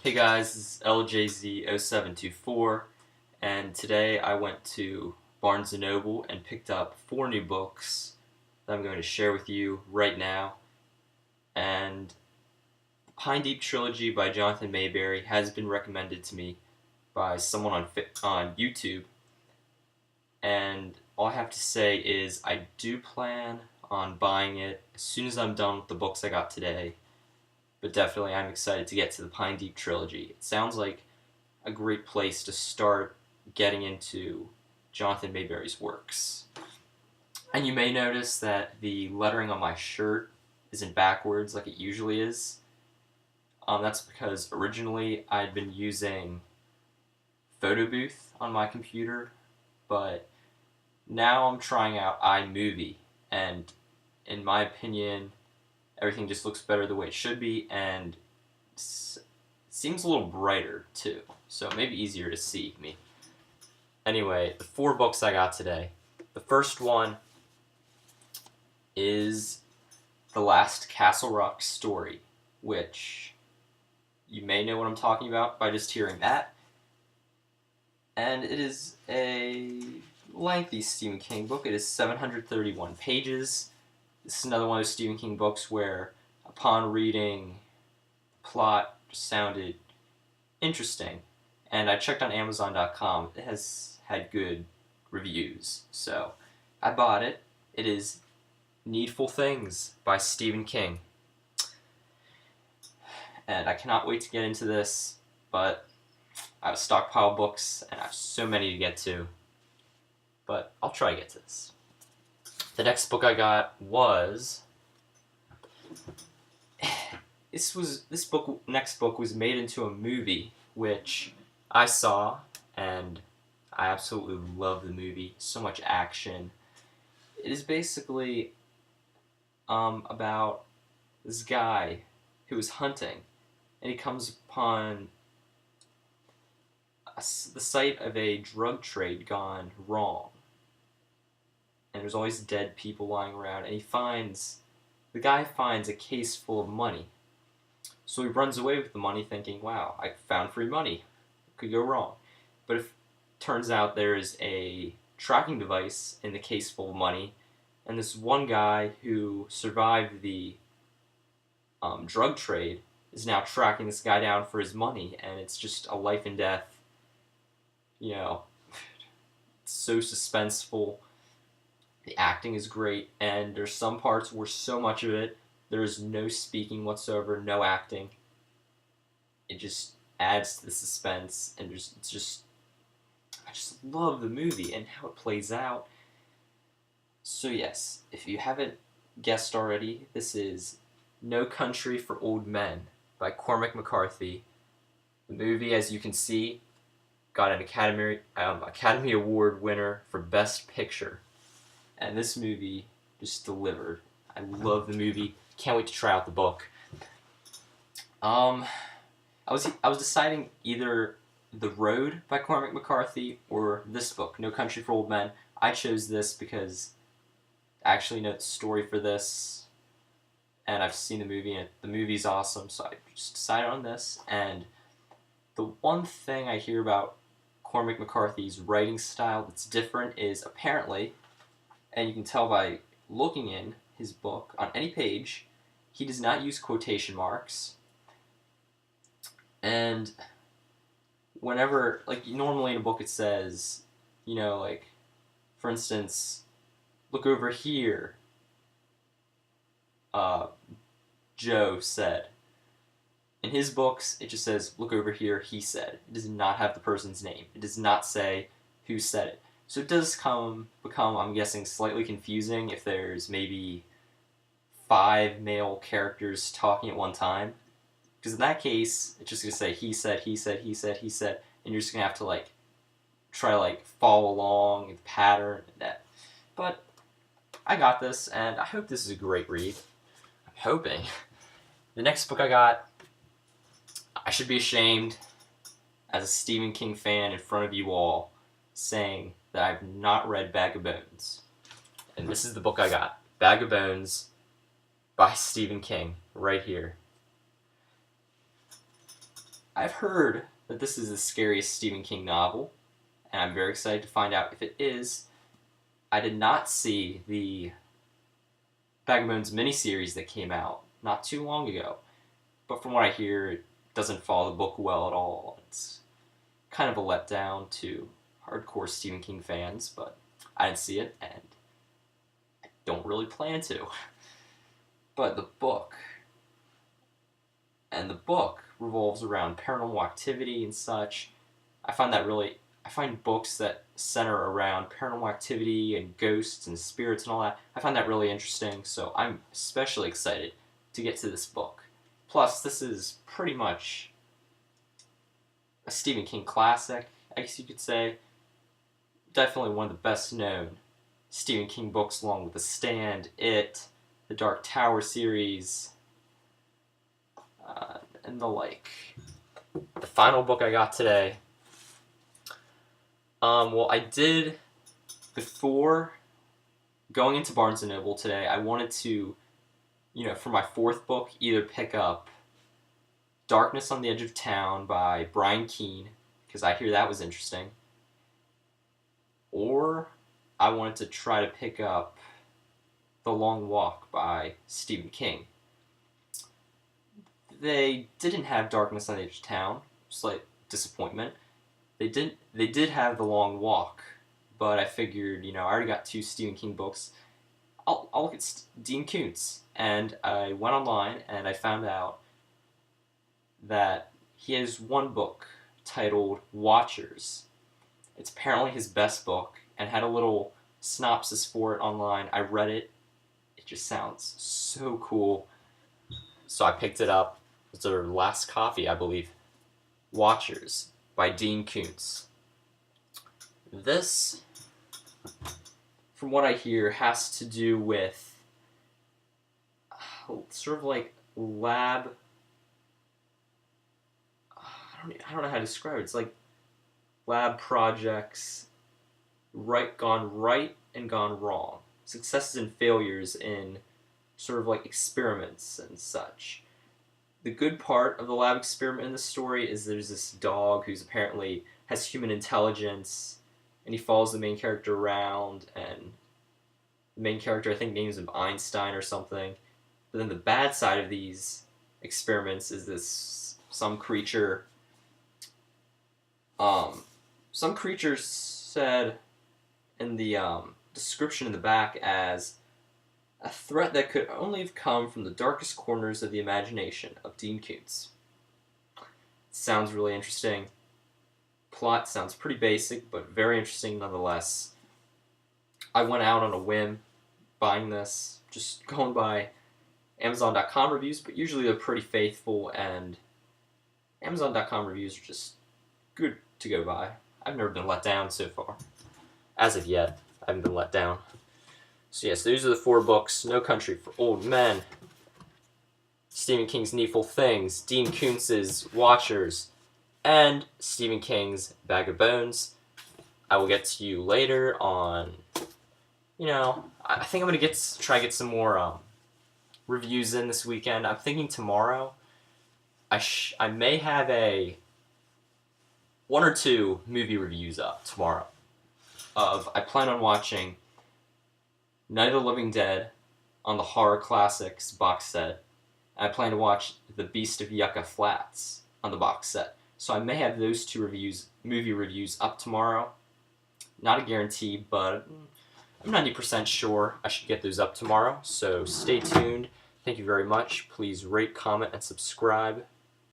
Hey guys, this is LJZ0724, and today I went to Barnes&Noble and picked up 4 new books that I'm going to share with you right now. And the Pine Deep Trilogy by Jonathan Maberry has been recommended to me by someone on YouTube, and all I have to say is I do plan on buying it as soon as I'm done with the books I got today. But definitely I'm excited to get to the Pine Deep Trilogy. It sounds like a great place to start getting into Jonathan Maberry's works. And you may notice that the lettering on my shirt isn't backwards like it usually is. That's because originally I'd been using Photo Booth on my computer, but now I'm trying out iMovie, and in my opinion, everything just looks better the way it should be, and seems a little brighter too, so maybe easier to see me. Anyway, the 4 books I got today. The first one is The Last Castle Rock Story, which you may know what I'm talking about by just hearing that. And it is a lengthy Stephen King book. It is 731 pages. This is another one of those Stephen King books where, upon reading, plot just sounded interesting. And I checked on Amazon.com. It has had good reviews, so I bought it. It is Needful Things by Stephen King. And I cannot wait to get into this, but I have a stockpile of books, and I have so many to get to. But I'll try to get to this. The next book I got was next book was made into a movie, which I saw, and I absolutely love the movie. So much action. It is basically about this guy who is hunting, and he comes upon the site of a drug trade gone wrong. And there's always dead people lying around, and the guy finds a case full of money. So he runs away with the money thinking, wow, I found free money. What could go wrong? But it turns out there's a tracking device in the case full of money, and this one guy who survived the drug trade is now tracking this guy down for his money, and it's just a life and death, it's so suspenseful. The acting is great, and there's some parts where so much of it, there's no speaking whatsoever, no acting. It just adds to the suspense, and I just love the movie and how it plays out. So yes, if you haven't guessed already, this is No Country for Old Men by Cormac McCarthy. The movie, as you can see, got an Academy Award winner for Best Picture. And this movie just delivered. I love the movie. Can't wait to try out the book. I was deciding either The Road by Cormac McCarthy or this book, No Country for Old Men. I chose this because I actually know the story for this, and I've seen the movie, and the movie's awesome, so I just decided on this. And the one thing I hear about Cormac McCarthy's writing style that's different is apparently, and you can tell by looking in his book on any page, he does not use quotation marks. And whenever, normally in a book it says, for instance, look over here, Joe said. In his books, it just says, look over here, he said. It does not have the person's name. It does not say who said it. So it does become, I'm guessing, slightly confusing if there's maybe 5 male characters talking at one time. Because in that case, it's just going to say, he said, he said, he said, he said, and you're just going to have to, try to, follow along the pattern and that. But I got this, and I hope this is a great read. I'm hoping. The next book I got, I should be ashamed as a Stephen King fan in front of you all, saying that I've not read Bag of Bones. And this is the book I got. Bag of Bones by Stephen King, right here. I've heard that this is the scariest Stephen King novel, and I'm very excited to find out if it is. I did not see the Bag of Bones miniseries that came out not too long ago, but from what I hear, it doesn't follow the book well at all. It's kind of a letdown to hardcore Stephen King fans, but I didn't see it, and I don't really plan to. But the book revolves around paranormal activity and such. I find books that center around paranormal activity and ghosts and spirits and all that, I find that really interesting, so I'm especially excited to get to this book. Plus, this is pretty much a Stephen King classic, I guess you could say. Definitely one of the best known Stephen King books, along with The Stand, It, the Dark Tower series, and the like. The final book I got today, I did, before going into Barnes&Noble today, I wanted to, for my fourth book, either pick up Darkness on the Edge of Town by Brian Keene, because I hear that was interesting, or I wanted to try to pick up The Long Walk by Stephen King. They didn't have Darkness on the Edge of Town, slight disappointment. They did have The Long Walk, but I figured, I already got 2 Stephen King books. I'll look at Dean Koontz, and I went online and I found out that he has one book titled Watchers. It's apparently his best book, and had a little synopsis for it online. I read it. It just sounds so cool. So I picked it up. It's their last copy, I believe. Watchers by Dean Koontz. This, from what I hear, has to do with sort of like lab. I don't know how to describe it. It's like lab projects, gone right and gone wrong. Successes and failures in sort of like experiments and such. The good part of the lab experiment in the story is there's this dog who's apparently has human intelligence, and he follows the main character around, and the main character, I think, names him Einstein or something. But then the bad side of these experiments is some creature said in the description in the back as a threat that could only have come from the darkest corners of the imagination of Dean Koontz. Sounds really interesting. Plot sounds pretty basic, but very interesting nonetheless. I went out on a whim buying this, just going by Amazon.com reviews, but usually they're pretty faithful, and Amazon.com reviews are just good to go by. I've never been let down so far. As of yet, I haven't been let down. So yes, these are the 4 books. No Country for Old Men, Stephen King's Needful Things, Dean Koontz's Watchers, and Stephen King's Bag of Bones. I will get to you later on, I think I'm going to try to get some more reviews in this weekend. I'm thinking tomorrow, I may have 1 or 2 movie reviews up tomorrow. I plan on watching Night of the Living Dead on the Horror Classics box set. And I plan to watch The Beast of Yucca Flats on the box set. So I may have those 2 movie reviews up tomorrow. Not a guarantee, but I'm 90% sure I should get those up tomorrow. So stay tuned. Thank you very much. Please rate, comment, and subscribe.